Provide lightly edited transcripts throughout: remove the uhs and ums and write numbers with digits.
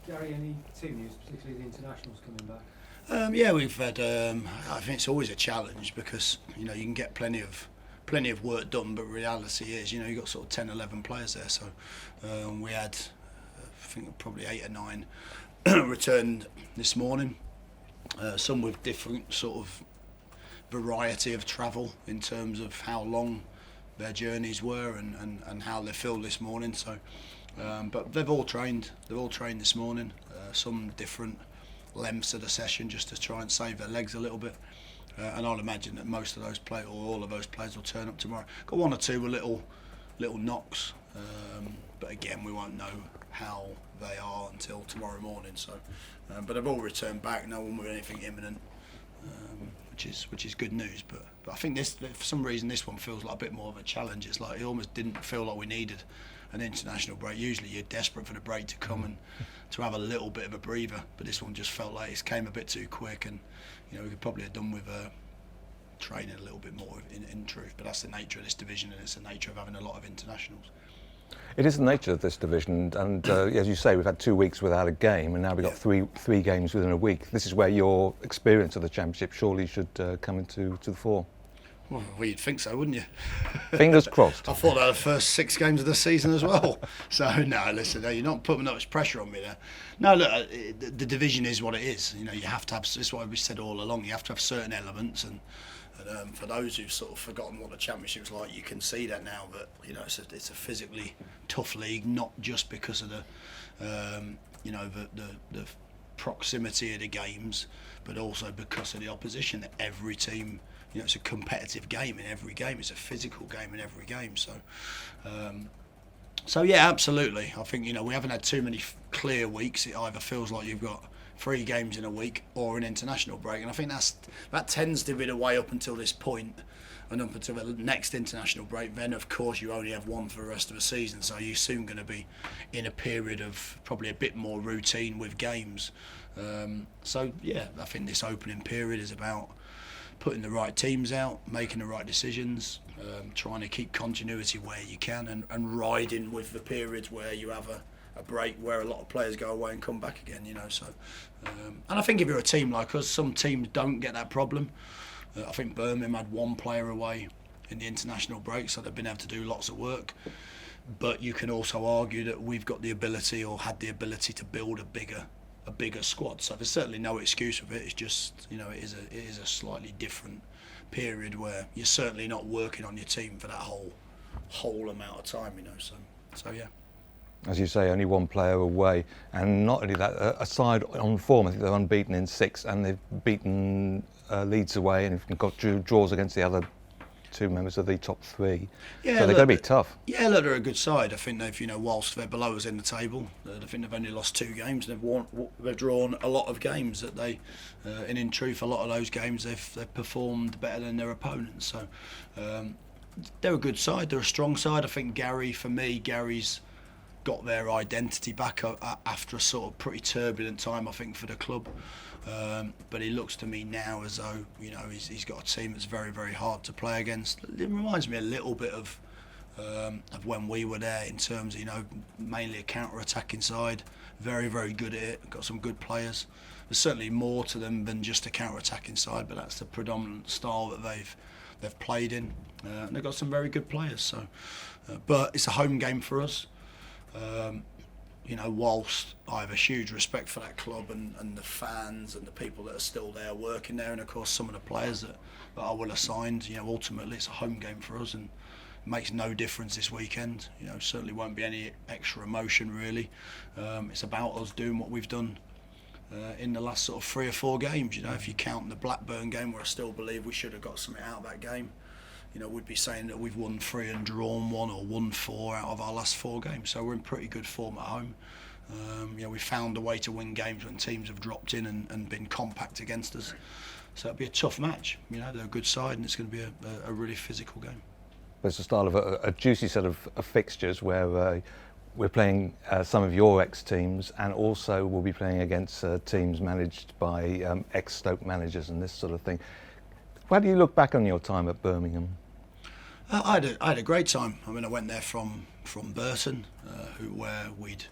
Gary, any team news, particularly the internationals coming back? Yeah, we've had. I think it's always a challenge because you can get plenty of work done, but reality is you've got sort of 10, 11 players there. So we had, I think probably 8 or 9 returned this morning. Some with different sort of variety of travel in terms of how long their journeys were and how they feel this morning. So, but they've all trained. They've all trained this morning. Some different lengths of the session just to try and save their legs a little bit. And I'll imagine that most of those players, or all of those players, will turn up tomorrow. Got 1 or 2 with little knocks, but again, we won't know how they are until tomorrow morning. So, but they've all returned back. No one with anything imminent, which is good news. But I think this, for some reason, this one feels like a bit more of a challenge. It's like it almost didn't feel like we needed an international break. Usually, you're desperate for the break to come and to have a little bit of a breather. But this one just felt like it came a bit too quick, and we could probably have done with training a little bit more in truth. But that's the nature of this division, and it's the nature of having a lot of internationals. It is the nature of this division, and as you say, we've had 2 weeks without a game, and now we've got three games within a week. This is where your experience of the Championship surely should come into the fore. Well, you'd think so, wouldn't you? Fingers crossed. I thought that the first 6 games of the season as well. So no, listen, you're not putting much pressure on me there. No, look, the division is what it is. You have to have. This is what we said all along. You have to have certain elements, and for those who've sort of forgotten what the Championship's like, you can see that now. But it's a physically tough league, not just because of the the proximity of the games, but also because of the opposition. That every team. It's a competitive game in every game. It's a physical game in every game. So yeah, absolutely. I think we haven't had too many clear weeks. It either feels like you've got 3 games in a week or an international break, and I think that tends to be the way up until this point, and up until the next international break. Then of course you only have 1 for the rest of the season, so you're soon going to be in a period of probably a bit more routine with games. So yeah, I think this opening period is about putting the right teams out, making the right decisions, trying to keep continuity where you can, and riding with the periods where you have a break where a lot of players go away and come back again. So, and I think if you're a team like us, some teams don't get that problem. I think Birmingham had 1 player away in the international break, so they've been able to do lots of work. But you can also argue that we've got the ability, or had the ability, to build a bigger squad. So there's certainly no excuse with it. It's just it is a slightly different period where you're certainly not working on your team for that whole amount of time. So yeah. As you say, only 1 player away, and not only that, aside on form, I think they're unbeaten in 6, and they've beaten Leeds away, and have got draws against the other 2 members of the top 3. Yeah, so they're going to be tough. Yeah, look, they're a good side. I think they've, whilst they're below us in the table, I think they've only lost 2 games. They've drawn a lot of games that they, and in truth, a lot of those games they've performed better than their opponents. So they're a good side. They're a strong side. I think Gary's got their identity back after a sort of pretty turbulent time, I think, for the club. But it looks to me now as though he's got a team that's very, very hard to play against. It reminds me a little bit of when we were there, in terms of mainly a counter-attacking side. Very, very good at it. Got some good players. There's certainly more to them than just a counter-attacking side, but that's the predominant style that they've played in. And they've got some very good players. So, but it's a home game for us. Whilst I have a huge respect for that club and the fans and the people that are still there working there, and of course some of the players that I will have signed, ultimately it's a home game for us, and it makes no difference this weekend. Certainly won't be any extra emotion really. It's about us doing what we've done in the last sort of 3 or 4 games. If you count the Blackburn game, where I still believe we should have got something out of that game, we'd be saying that we've won 3 and drawn 1, or won 4 out of our last 4 games. So we're in pretty good form at home. We found a way to win games when teams have dropped in and been compact against us. So it'll be a tough match. They're a good side, and it's going to be a really physical game. It's a style of a juicy set of fixtures where we're playing some of your ex-teams, and also we'll be playing against teams managed by ex-Stoke managers and this sort of thing. How do you look back on your time at Birmingham? I had a great time. I went there from Burton, where we'd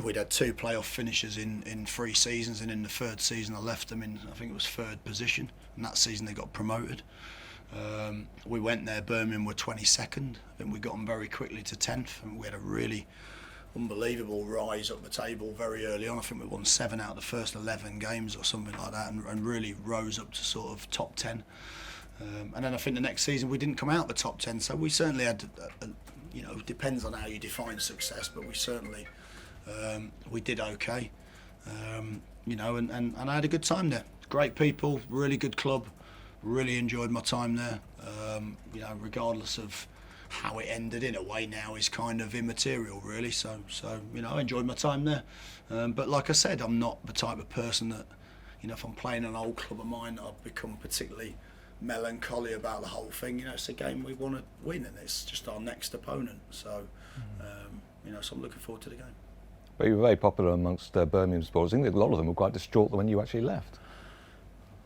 we'd had 2 playoff finishes in 3 seasons, and in the 3rd season I left them in, I think it was 3rd position, and that season they got promoted. We went there, Birmingham were 22nd, and we got them very quickly to 10th, and we had a really unbelievable rise up the table very early on. I think we won 7 out of the first 11 games or something like that, and really rose up to sort of top 10. And then I think the next season we didn't come out the top 10, so we certainly had, depends on how you define success, but we certainly we did okay, and I had a good time there. Great people, really good club, really enjoyed my time there. Regardless of how it ended, in a way now is kind of immaterial really. So I enjoyed my time there. But like I said, I'm not the type of person that, if I'm playing an old club of mine, I'll become particularly melancholy about the whole thing. It's a game we want to win, and it's just our next opponent. So, so I'm looking forward to the game. But you were very popular amongst Birmingham supporters. I think a lot of them were quite distraught when you actually left.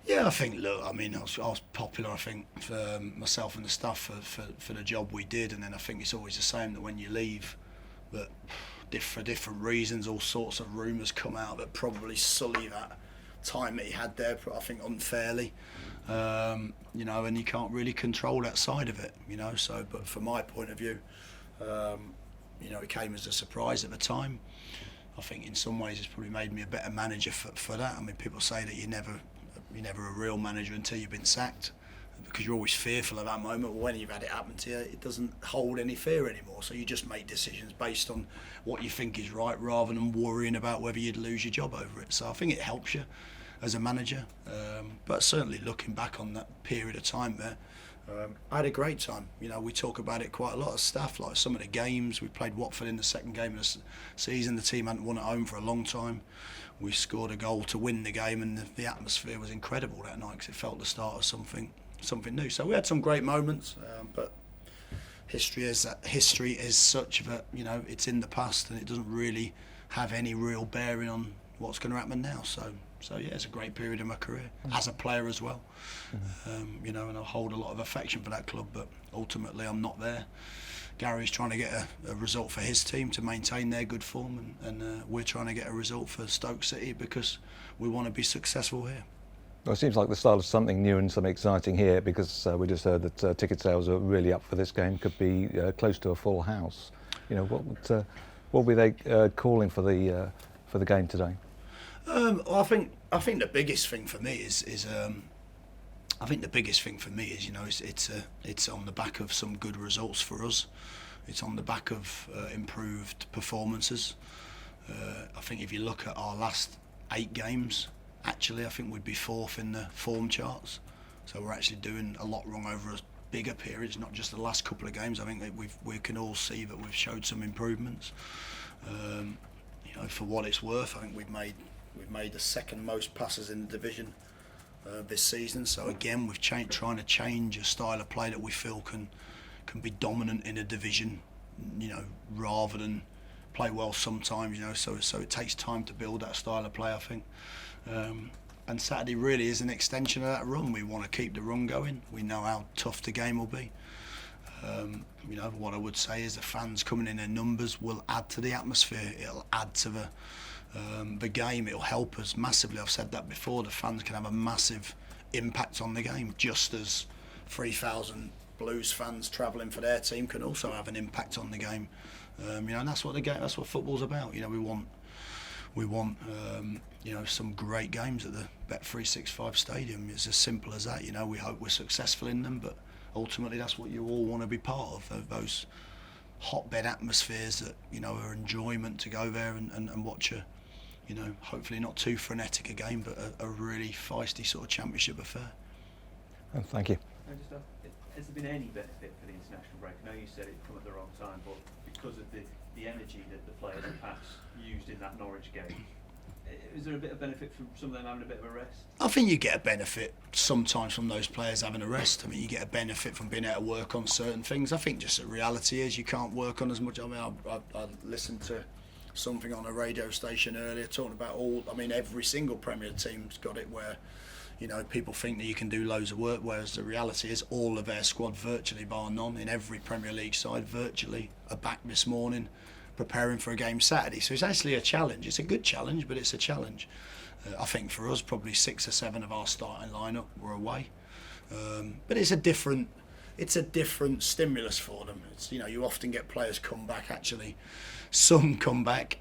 Yeah, I think, I was popular, I think, for myself and the staff for the job we did, and then I think it's always the same, that when you leave, that for different reasons, all sorts of rumours come out that probably sully that time that he had there, I think unfairly, and you can't really control that side of it, so, but from my point of view, it came as a surprise at the time. I think in some ways it's probably made me a better manager for that. I mean, people say that you're never a real manager until you've been sacked, because you're always fearful of that moment. But when you've had it happen to you, it doesn't hold any fear anymore. So you just make decisions based on what you think is right, rather than worrying about whether you'd lose your job over it. So I think it helps you as a manager. But certainly looking back on that period of time there, I had a great time. We talk about it quite a lot as staff, like some of the games. We played Watford in the 2nd game of the season. The team hadn't won at home for a long time. We scored a goal to win the game, and the atmosphere was incredible that night, because it felt the start of something new. So we had some great moments, but history is such that it's in the past, and it doesn't really have any real bearing on what's going to happen now. So yeah, it's a great period of my career as a player as well. And I hold a lot of affection for that club, but ultimately I'm not there. Gary's trying to get a result for his team to maintain their good form, and we're trying to get a result for Stoke City because we want to be successful here. Well, it seems like the start of something new and something exciting here, because we just heard that ticket sales are really up for this game, could be close to a full house. What were they calling for the game today? I think the biggest thing for me is it's on the back of some good results for us. It's on the back of improved performances. I think if you look at our last 8 games, actually I think we'd be 4th in the form charts. So we're actually doing a lot wrong over a bigger period, not just the last couple of games. I think that we can all see that we've showed some improvements. For what it's worth, I think we've made the 2nd most passes in the division this season. So again, we've trying to change a style of play that we feel can be dominant in a division, rather than play well sometimes. So it takes time to build that style of play, I think. And Saturday really is an extension of that run. We want to keep the run going. We know how tough the game will be. What I would say is the fans coming in numbers will add to the atmosphere. It'll add to the game. It'll help us massively. I've said that before. The fans can have a massive impact on the game, just as 3,000 Blues fans travelling for their team can also have an impact on the game. And that's what that's what football's about. We want some great games at the Bet365 Stadium. It's as simple as that. We hope we're successful in them, but ultimately that's what you all want to be part of, those hotbed atmospheres that are enjoyment to go there and watch a hopefully not too frenetic a game, but a really feisty sort of championship affair. Thank you. Has there been any benefit for the international break? I know you said it come at the wrong time, but because of the energy that the players have perhaps used in that Norwich game, is there a bit of benefit from some of them having a bit of a rest? I think you get a benefit sometimes from those players having a rest. I mean, you get a benefit from being able to work on certain things. I think just the reality is you can't work on as much. I mean, I listened to something on a radio station earlier talking about every single Premier team's got it where, people think that you can do loads of work, whereas the reality is all of their squad, virtually bar none, in every Premier League side, virtually are back this morning, preparing for a game Saturday. So it's actually a challenge. It's a good challenge, but it's a challenge. I think for us, probably 6 or 7 of our starting lineup were away, but it's a different stimulus for them. It's, you know, you often get players come back. Actually, some come back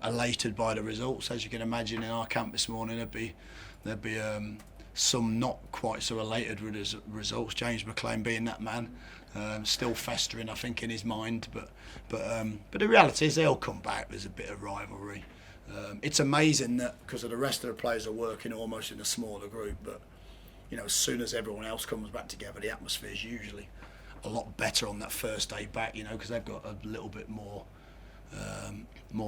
elated by the results, as you can imagine. In our camp this morning, there'd be some not quite so elated with his results. James McLean being that man, still festering, I think, in his mind. But the reality is they'll come back. There's a bit of rivalry. It's amazing that because of the rest of the players are working almost in a smaller group, but you know, as soon as everyone else comes back together, the atmosphere is usually a lot better on that first day back. You know, because they've got a little bit more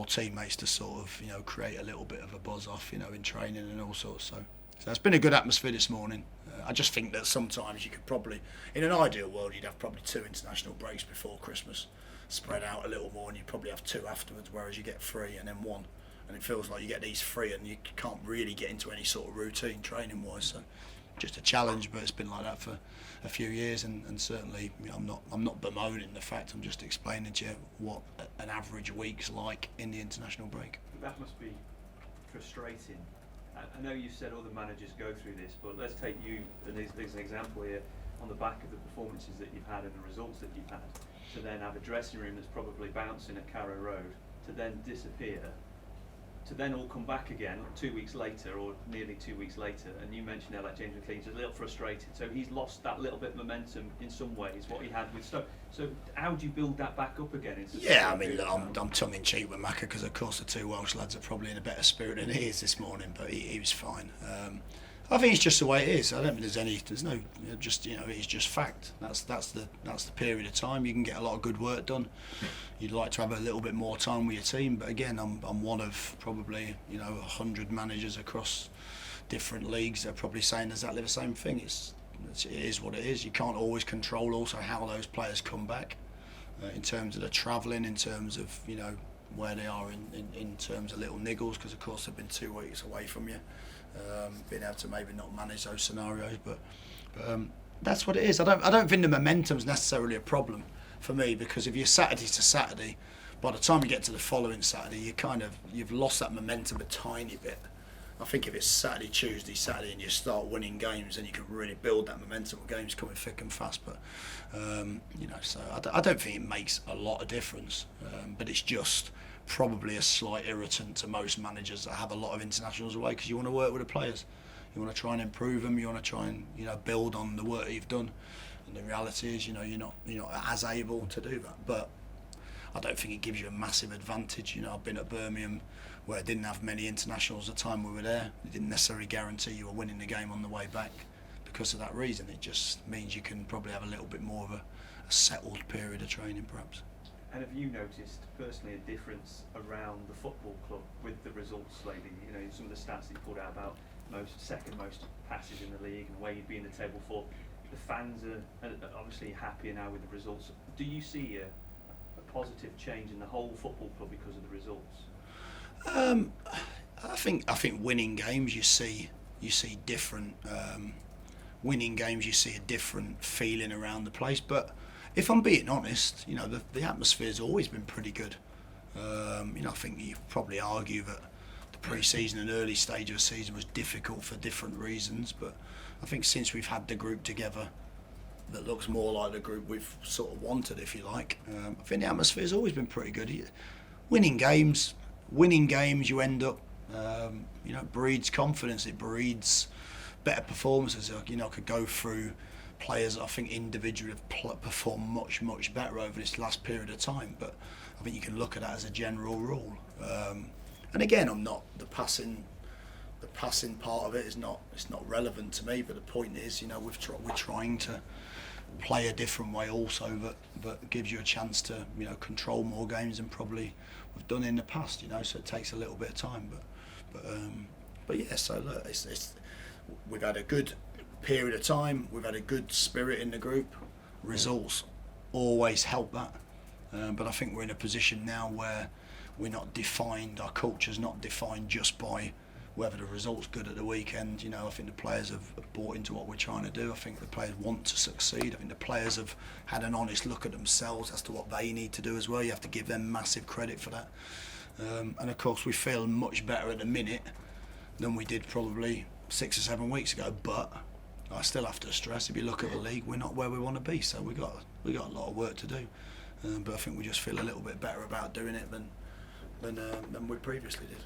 teammates to sort of, you know, create a little bit of a buzz off, you know, in training and all sorts. So it's been a good atmosphere this morning. I just think that sometimes you could probably, in an ideal world, you'd have probably 2 international breaks before Christmas, spread out a little more, and you'd probably have 2 afterwards, whereas you get 3 and then 1. And it feels like you get these 3 and you can't really get into any sort of routine training wise. So just a challenge, but it's been like that for a few years, and certainly, you know, I'm not bemoaning the fact. I'm just explaining to you what an average week's like in the international break. That must be frustrating. I know you said other managers go through this, but let's take you as an example here, on the back of the performances that you've had and the results that you've had, to then have a dressing room that's probably bouncing at Carrow Road, to then disappear, to then all come back again 2 weeks later, or nearly 2 weeks later. And you mentioned there, like, James McLean's a little frustrated, so he's lost that little bit of momentum in some ways, what he had with Stoke. So how do you build that back up again? Yeah, I mean, look, I'm tongue-in-cheek with Macca, because of course the 2 Welsh lads are probably in a better spirit than he is this morning, but he was fine. I think it's just the way it is. I don't think there's no, just, you know, it's just fact. That's the period of time. You can get a lot of good work done. You'd like to have a little bit more time with your team, but again, I'm one of probably, you know, 100 managers across different leagues that are probably saying exactly the same thing. It is what it is. You can't always control also how those players come back, in terms of the travelling, in terms of, you know, where they are in terms of little niggles, because of course they've been 2 weeks away from you. Being able to maybe not manage those scenarios, but that's what it is. I don't think the momentum's necessarily a problem for me, because if you're Saturday to Saturday, by the time you get to the following Saturday, you've lost that momentum a tiny bit. I think if it's Saturday, and you start winning games, then you can really build that momentum with games coming thick and fast. But you know, so I don't think it makes a lot of difference. But it's just probably a slight irritant to most managers that have a lot of internationals away, because you want to work with the players, you want to try and improve them, you want to try and, you know, build on the work that you've done. And the reality is, you know, you're not as able to do that. But I don't think it gives you a massive advantage. You know, I've been at Birmingham where I didn't have many internationals at the time we were there. It didn't necessarily guarantee you were winning the game on the way back because of that reason. It just means you can probably have a little bit more of a settled period of training, perhaps. And have you noticed personally a difference around the football club with the results lately? You know, some of the stats that you pulled out about second most passes in the league and where you'd be in the table for. The fans are obviously happier now with the results. Do you see a positive change in the whole football club because of the results? I think winning games you see different. Winning games you see a different feeling around the place, but if I'm being honest, you know, the atmosphere's always been pretty good. You know, I think you probably argue that the pre-season and early stage of the season was difficult for different reasons, but I think since we've had the group together, that looks more like the group we've sort of wanted, if you like. I think the atmosphere's always been pretty good. Winning games, you end up, you know, breeds confidence. It breeds better performances. You know, I could go through players that I think individually have performed much better over this last period of time, but I think you can look at that as a general rule. And again, I'm not the passing part of it is not, it's not relevant to me, but the point is, you know, we're trying to play a different way also that gives you a chance to, you know, control more games than probably we've done in the past, you know, so it takes a little bit of time, but yeah, so look, we've had a good period of time, we've had a good spirit in the group. Results always help that, but I think we're in a position now where we're not defined, our culture's not defined just by whether the result's good at the weekend, you know, I think the players have bought into what we're trying to do. I think the players want to succeed. I think the players have had an honest look at themselves as to what they need to do as well. You have to give them massive credit for that. And of course we feel much better at the minute than we did probably 6 or 7 weeks ago, but I still have to stress, if you look at the league, we're not where we want to be, so we got a lot of work to do. But I think we just feel a little bit better about doing it than we previously did.